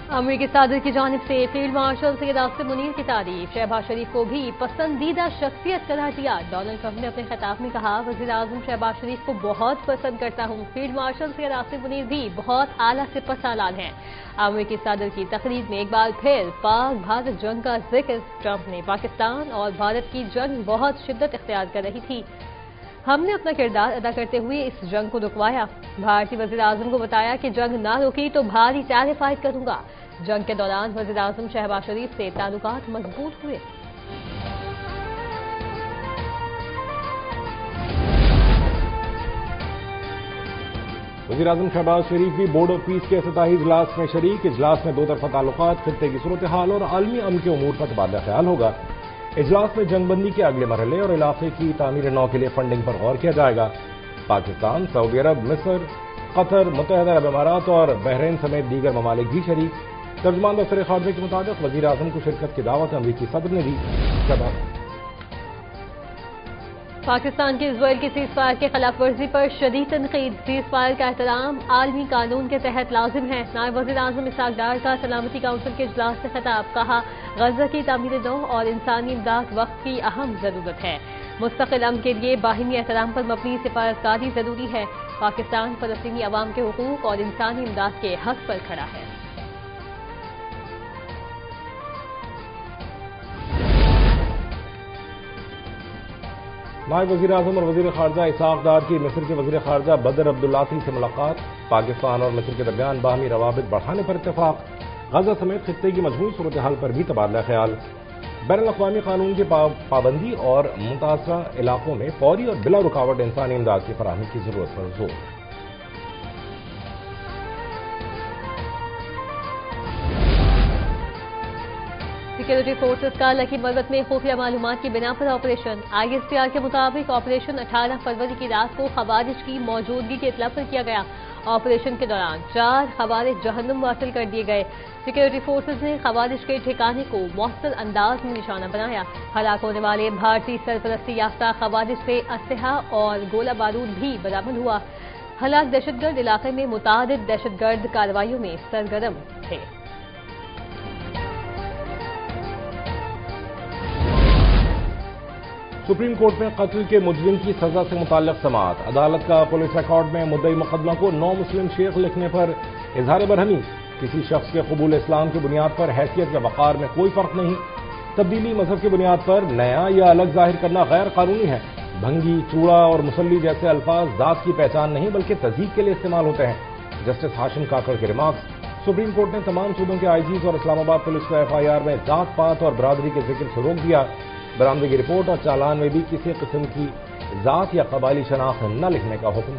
امریکی صدر کی جانب سے فیلڈ مارشل سید آصف منیر کی تعریف، شہباز شریف کو بھی پسندیدہ شخصیت قرار دیا۔ ڈونلڈ ٹرمپ نے اپنے خطاب میں کہا، وزیر اعظم شہباز شریف کو بہت پسند کرتا ہوں۔ فیلڈ مارشل سید آصف منیر بھی بہت اعلیٰ سپہ سالار ہیں۔ امریکی صدر کی تقریر میں ایک بار پھر پاک بھارت جنگ کا ذکر۔ ٹرمپ نے پاکستان اور بھارت کی جنگ بہت شدت اختیار کر رہی تھی، ہم نے اپنا کردار ادا کرتے ہوئے اس جنگ کو رکوایا۔ بھارتی وزیر اعظم کو بتایا کہ جنگ نہ رکی تو بھاری ٹیرف عائد کروں گا۔ جنگ کے دوران وزیر اعظم شہباز شریف سے تعلقات مضبوط ہوئے۔ وزیر اعظم شہباز شریف بھی بورڈ آف پیس کے افتتاحی اجلاس میں شریک۔ اجلاس میں دو طرفہ تعلقات، خطے کی صورتحال اور عالمی امن کے امور پر تبادلہ خیال ہوگا۔ اجلاس میں جنگ بندی کے اگلے مرحلے اور علاقے کی تعمیر نو کے لیے فنڈنگ پر غور کیا جائے گا۔ پاکستان، سعودی عرب، مصر، قطر، متحدہ عرب امارات اور بحرین سمیت دیگر ممالک بھی شریک۔ ترجمان دفتر خارجہ کے مطابق وزیر اعظم کو شرکت کی دعوت امریکی صدر نے دی۔ پاکستان کی اسرائیل کی سیز فائر کی خلاف ورزی پر شدید تنقید۔ سیز فائر کا احترام عالمی قانون کے تحت لازم ہے۔ نائب وزیر اعظم اسحاق ڈار کا سلامتی کونسل کے اجلاس سے خطاب، کہا غزہ کی تعمیر نو اور انسانی امداد وقت کی اہم ضرورت ہے۔ مستقل امن کے لیے باہمی احترام پر مبنی سفارتکاری ضروری ہے۔ پاکستان فلسطینی عوام کے حقوق اور انسانی امداد کے حق پر کھڑا ہے۔ نائب وزیر اعظم اور وزیر خارجہ اسحاق ڈار کی مصر کے وزیر خارجہ بدر عبداللطیف سے ملاقات۔ پاکستان اور مصر کے درمیان باہمی روابط بڑھانے پر اتفاق۔ غزہ سمیت خطے کی مجموعی صورتحال پر بھی تبادلہ خیال۔ بین الاقوامی قانون کی پابندی اور متاثرہ علاقوں میں فوری اور بلا رکاوٹ انسانی امداد کی فراہمی کی ضرورت پر زور۔ سیکورٹی فورسز کا لکی مروت میں خفیہ معلومات کی بنا پر operation. I S P R کے مطابق آپریشن 18 فروری کی رات کو خوارج کی موجودگی کی اطلاع پر کیا گیا۔ آپریشن کے دوران 4 خوارج جہنم واصل کر دیے گئے۔ سیکورٹی فورسز نے خوارج کے ٹھکانے کو مؤثر انداز میں نشانہ بنایا۔ ہلاک ہونے والے بھارتی سرپرستی یافتہ خوارج سے اسلحہ اور گولہ بارود بھی برآمد ہوا۔ ہلاک دہشت گرد علاقے میں متعدد دہشت گرد کارروائیوں میں سرگرم تھے۔ سپریم کورٹ میں قتل کے مجرم کی سزا سے متعلق سماعت۔ عدالت کا پولیس ریکارڈ میں مدعی مقدمہ کو نو مسلم شیخ لکھنے پر اظہار برہمی۔ کسی شخص کے قبول اسلام کی بنیاد پر حیثیت یا وقار میں کوئی فرق نہیں۔ تبدیلی مذہب کی بنیاد پر نیا یا الگ ظاہر کرنا غیر قانونی ہے۔ بھنگی، چوڑا اور مسلی جیسے الفاظ ذات کی پہچان نہیں بلکہ تہذیب کے لیے استعمال ہوتے ہیں۔ جسٹس ہاشم کاکڑ کے ریمارکس۔ سپریم کورٹ نے تمام صوبوں کے آئی جیز اور اسلام آباد پولیس کو ایف آئی آر میں ذات پات اور برادری کے ذکر سے روک دیا۔ برآمدگی رپورٹ اور چالان میں بھی کسی قسم کی ذات یا قبائلی شناخت نہ لکھنے کا حکم۔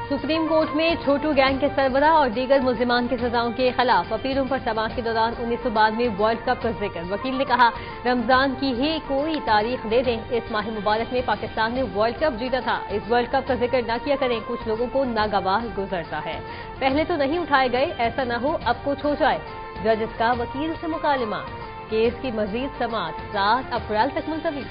سپریم کورٹ میں چھوٹو گینگ کے سربراہ اور دیگر ملزمان کی سزاؤں کے خلاف اپیلوں پر سماعت کے دوران 1992 ورلڈ کپ کا ذکر۔ وکیل نے کہا رمضان کی ہی کوئی تاریخ دے دیں، اس ماہ مبارک میں پاکستان نے ورلڈ کپ جیتا تھا، اس ورلڈ کپ کا ذکر نہ کیا کریں، کچھ لوگوں کو ناگوار گزرتا ہے، پہلے تو نہیں اٹھائے گئے، ایسا نہ ہو اب کچھ ہو جائے۔ ججز کا وکیل سے مکالمہ، کیس کی مزید سماعت 7 اپریل تک ملتوی۔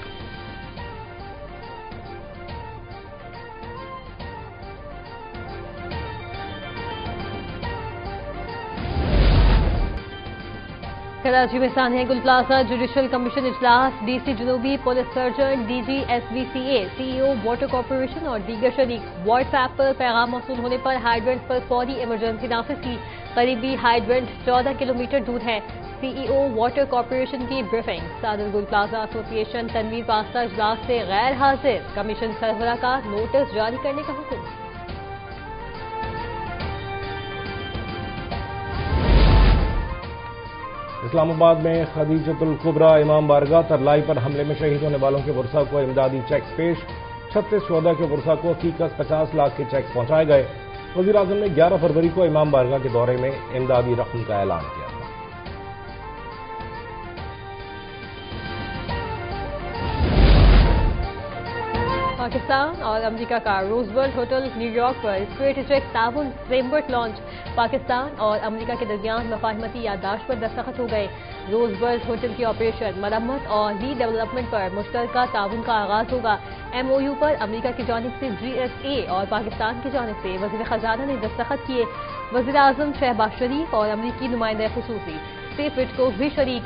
کراچی میں سانحہ گل پلازا جوڈیشل کمیشن اجلاس، ڈی سی جنوبی، police surgeon, D G S B C A, C E O water corporation اور دیگر شریک۔ واٹس ایپ پر پیغام موصول ہونے پر ہائیڈرنٹ پر فوری ایمرجنسی نافذ کی، قریبی ہائیڈرنٹ 14 کلومیٹر دور ہے۔ سی ای او واٹر کارپوریشن کی بریفنگ۔ صادر گل پلازا ایسوسی ایشن تنویر پاستہ اجلاس سے غیر حاضر، کمیشن سربراہ کا نوٹس جاری کرنے کا حکم۔ اسلام آباد میں خدیجۃ الکبریٰ امام بارگاہ ترلائی پر حملے میں شہید ہونے والوں کے ورثاء کو امدادی چیکس پیش۔ 36 شہداء کے ورثاء کو فی کس 50 لاکھ کے چیکس پہنچائے گئے۔ وزیر اعظم نے 11 فروری کو امام بارگاہ کے دورے میں امدادی رقم کا اعلان کیا تھا۔ پاکستان पाकिस्तान और अमेरिका का रोजवेल्ट होटल न्यूयॉर्क पर स्ट्रेटेजिक ताउन फ्रेमवर्क लॉन्च। पाकिस्तान और अमेरिका के दरमियान मफाहमती याददाश्त पर दस्तखत हो गए। रोजवेल्ट होटल की ऑपरेशन, मरम्मत और रीडेवलपमेंट पर मुश्तरका ताउन का आगाज होगा। MOU पर अमेरिका की जानिब से GSA और पाकिस्तान की जानिब से वज़ीर खजाना ने दस्तखत किए। वज़ीर आज़म शहबाज शरीफ और अमेरिकी नुमाइंदा खुसूसी स्टीव विटकोफ भी शरीक।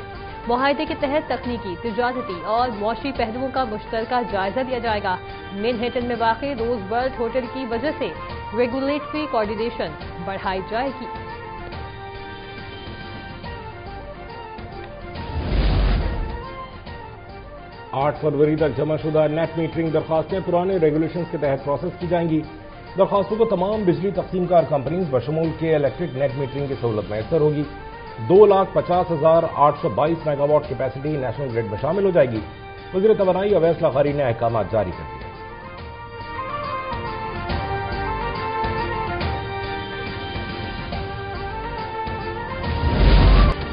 मुआहदे के तहत तकनीकी, तिजारती और मुआशी पहलुओं का मुश्तरका जायजा लिया जाएगा। मैनहट्टन में वाक़े रोजवेल्ट होटल की वजह से रेगुलेटरी कोऑर्डिनेशन बढ़ाई जाएगी। आठ फरवरी तक जमाशुदा नेट मीटरिंग दरखास्तें पुराने रेगुलेशंस के तहत प्रोसेस की जाएंगी। दरखास्तों को तमाम बिजली तकसीमकार कंपनीज बशमूल के इलेक्ट्रिक नेट मीटरिंग की सहूलत मैसर होगी। 2,50,822 मेगावाट कैपेसिटी नेशनल ग्रिड में शामिल हो जाएगी। वज़ीर तवानाई अवैस लखारी ने अहकाम जारी कर दिए।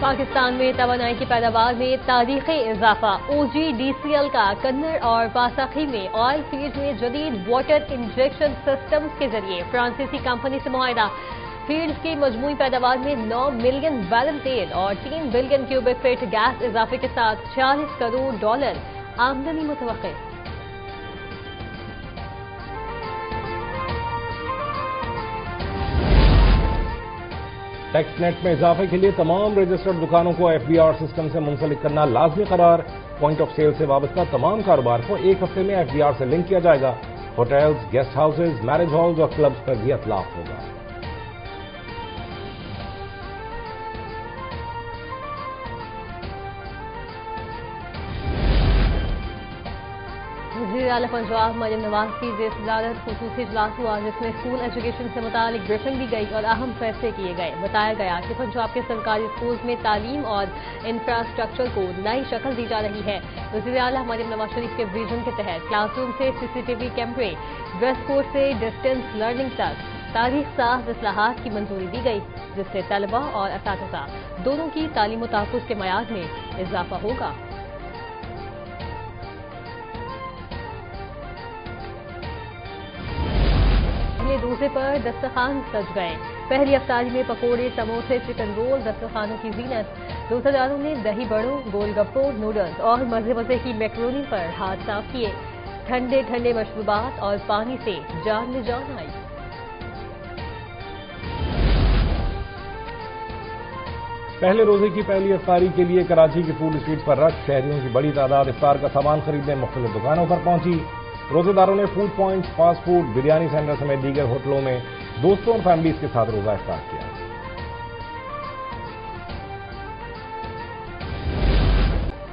पाकिस्तान में तवानाई की पैदावार में तारीखी इजाफा। OGDCL का कन्नड़ और पासाखी में ऑयल फील्ड में जदीद वाटर इंजेक्शन सिस्टम्स के जरिए फ्रांसीसी कंपनी से मुआहिदा। फील्ड की मजमूई पैदावार में 9 मिलियन बैरल तेल और 3 बिलियन क्यूबिक फीट गैस इजाफे के साथ $40 करोड़ आमदनी मुतवक्किल। टैक्स नेट में इजाफे के लिए तमाम रजिस्टर्ड दुकानों को FBR सिस्टम से मुंसलिक करना लाजमी करार। पॉइंट ऑफ सेल से वाबस्ता तमाम कारोबार को एक हफ्ते में FBR से लिंक किया जाएगा। Hotels, guest houses, marriage halls और क्लब्स पर भी इतलाफ होगा। वज़ीर आला पंजाब मरियम नवाज की जेर सदारत खुसूसी इजलास हुआ, जिसमें स्कूल एजुकेशन से मुतालिक ब्रीफिंग दी गई और अहम फैसले किए गए। बताया गया कि पंजाब के सरकारी स्कूल में तालीम और इंफ्रास्ट्रक्चर को नई शक्ल दी जा रही है। वज़ीर आला मरियम नवाज शरीफ के विजन के तहत क्लासरूम से CCTV कैमरे, ड्रेस कोड से डिस्टेंस लर्निंग तक तारीख साज इस्लाहात की मंजूरी दी गई, जिससे तलबा और असातिज़ा दोनों की तालीम व तहफ़्फ़ुज़ के मयार में इजाफा होगा। रोजे पर दस्तरखान सज गए। पहली अफ्तारी में पकोड़े, समोसे, चिकन रोल दस्तरखानों की जीनत। रोजेदारों ने दही बड़ों, गोलगप्पों, नूडल्स और मजे मजे की मैकरोनी पर हाथ साफ किए। ठंडे ठंडे मशरूबात और पानी से जान में जान आई। पहले रोजे की पहली अफ्तारी के लिए कराची की फूड स्ट्रीट पर रश। शहरियों की बड़ी तादाद इफ्तार का सामान खरीदने मुख्तलिफ दुकानों पर पहुंची। रोजेदारों ने food points, fast food, biryani centre समेत दीगर होटलों में दोस्तों और फैमिलीज के साथ रोजा इफ्तार किया।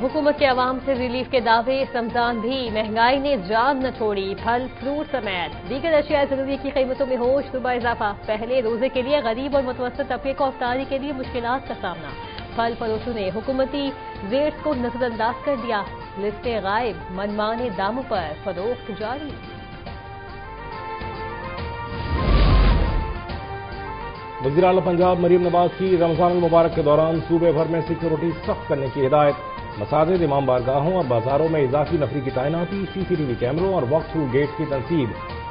हुकूमत के अवाम से रिलीफ के दावे। इस रमजान भी महंगाई ने जान न छोड़ी। फल, फ्रूट समेत दीगर अशिया जरूरी की कीमतों में हो शुबा इजाफा। पहले रोजे के लिए गरीब और मुतवस्सित तबके को इफ्तारी के लिए मुश्किलात का सामना। फल फरोशों ने हुकूमती रेट्स को नजरअंदाज कर दिया। लिस्टें गायब, मनमाने दामों पर फरोख्त जारी। वज़ीर आला पंजाब मरियम नवाज की रमजान मुबारक के दौरान सूबे भर में सिक्योरिटी सख्त करने की हिदायत। मसाजिद, इमाम बारगाहों और बाजारों में इजाफी नफरी की तैनाती, CCTV कैमरों और वॉक थ्रू गेट की तनसीब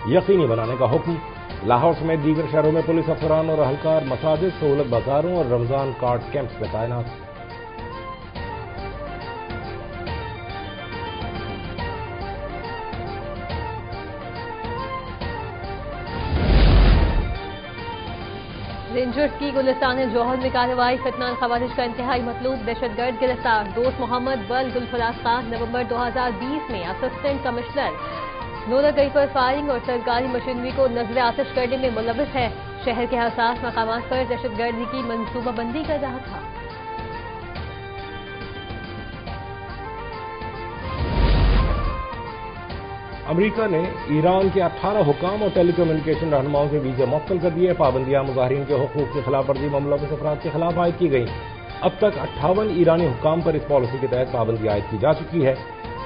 यकीनी बनाने का हुक्म। लाहौर समेत दीगर शहरों में पुलिस अफसरान और अहलकार मसाजिद, सहूलत बाजारों और रमजान कार्ड कैंप्स में तैनात। रेंजर्स की गुलिस्तान जौहर में कार्रवाई। फितनाल खवारिज का इंतहाई मतलूब दहशतगर्द गिरफ्तार। दोस्त मोहम्मद बल गुलफराज खान नवंबर 2020 में असिस्टेंट कमिश्नर नूरगई पर फायरिंग और सरकारी मशीनरी को नजर आतिश करने में मुलविस है। शहर के हसास मकामात पर दहशतगर्दी की मंसूबाबंदी कर रहा था। अमेरिका ने ईरान के 18 हुकाम और टेलीकम्युनिकेशन रहनुमाओं के वीजा मुअत्तल कर दिए। पाबंदियां मुजाहिरीन के हुकूक की खिलाफ वर्जी मुलविस अफराद के खिलाफ आयद की गई। अब तक 58 ईरानी हुकाम पर इस पॉलिसी के तहत पाबंदी आयद की जा चुकी है।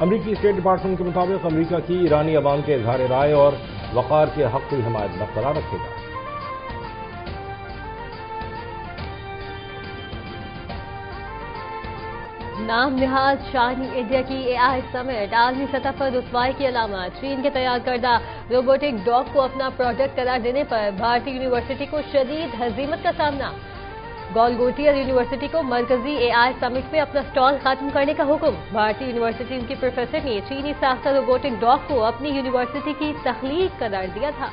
अमरीकी स्टेट डिपार्टमेंट के मुताबिक अमरीका की ईरानी अवाम के इजहार राय और वक़ार के हक की हिमायत बरकरार रखेगा। नाम निहाज शानी इंडिया की AI समिट आलमी सतह पर रुसवाई की अलामत। चीन के तैयार करदा रोबोटिक डॉग को अपना प्रोडक्ट करार देने पर भारतीय यूनिवर्सिटी को शदीद हजीमत का सामना। गॉलगोटियर यूनिवर्सिटी को मरकजी AI समिट में अपना स्टॉल खत्म करने का हुक्म। भारतीय यूनिवर्सिटी के प्रोफेसर ने चीनी साख्ता रोबोटिक डॉग को अपनी यूनिवर्सिटी की तख्लीक करार दिया था।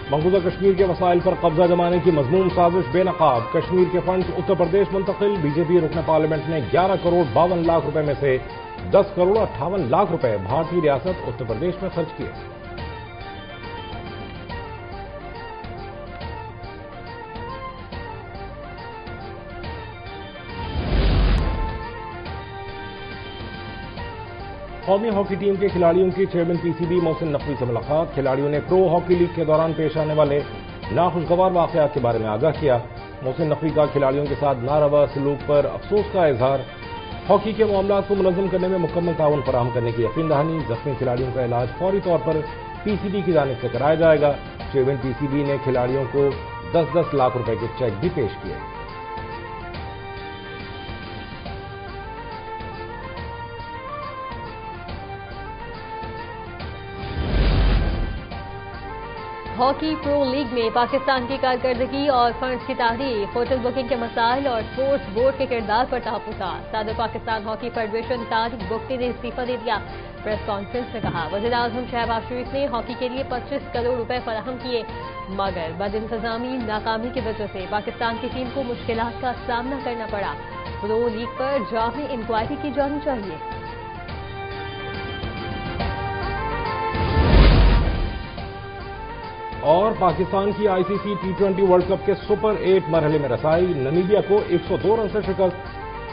मकबूजा कश्मीर के वसाइल पर कब्जा जमाने की मजमूम साजिश बेनकाब। कश्मीर के फंड उत्तर प्रदेश मुंतकिल। बीजेपी रुकन पार्लियामेंट ने 11 करोड़ 52 लाख रुपए में से 10 करोड़ 58 लाख रुपए भारतीय रियासत उत्तर प्रदेश में खर्च किए। कौमी हॉकी टीम के खिलाड़ियों की चेयरमैन PCB मोहसिन नकवी से मुलाकात। खिलाड़ियों ने प्रो हॉकी लीग के दौरान पेश आने वाले नाखुशगवार वाकयात के बारे में आगाह किया। मोहसिन नकवी का खिलाड़ियों के साथ नारवा सलूक पर अफसोस का इजहार। हॉकी के मामलात को मुनज़्ज़म करने में मुकम्मल ताउन फराहम करने की यकीन दहानी। जख्मी खिलाड़ियों का इलाज फौरी तौर पर PCB की जानिब से कराया जाएगा। चेयरमैन PCB ने खिलाड़ियों को 10-10 लाख रुपए के चेक भी पेश किए। हॉकी प्रो लीग में पाकिस्तान की कारकर्दगी और फंड्स की तारीफ, होटल बुकिंग के मसाइल और स्पोर्ट्स बोर्ड के किरदार पर तहफ़्फ़ुज़ात। सदर पाकिस्तान हॉकी फेडरेशन तारिक बुख्ती ने इस्तीफा दे दिया। प्रेस कॉन्फ्रेंस में कहा वज़ीर आज़म शहबाज शरीफ ने हॉकी के लिए 25 करोड़ रुपए फराहम किए, मगर बदइंतज़ामी नाकामी की वजह से पाकिस्तान की टीम को मुश्किलात का सामना करना पड़ा। प्रो लीग पर जामी इंक्वायरी की जानी चाहिए। और पाकिस्तान की ICC T20 वर्ल्ड कप के सुपर 8 मरहले में रसाई। नमीबिया को 102 रन से शिकस्त।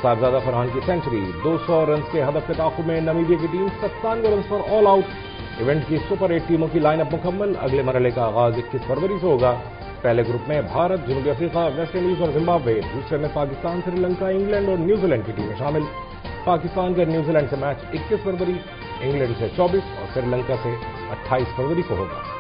साहबजादा फरहान की सेंचुरी। 200 रन के हदफ के ताक़ुब में नमीबिया की टीम 97 रन पर ऑल आउट। इवेंट की सुपर 8 टीमों की लाइनअप मुकम्मल। अगले मरहले का आगाज 21 फरवरी से होगा। पहले ग्रुप में भारत, जनूबी अफ्रीका, वेस्ट इंडीज और जिम्बाब्वे। दूसरे में पाकिस्तान, श्रीलंका, इंग्लैंड और न्यूजीलैंड की टीमें शामिल। पाकिस्तान का न्यूजीलैंड से मैच 21 फरवरी, इंग्लैंड से 24 और श्रीलंका से 28 फरवरी को होगा।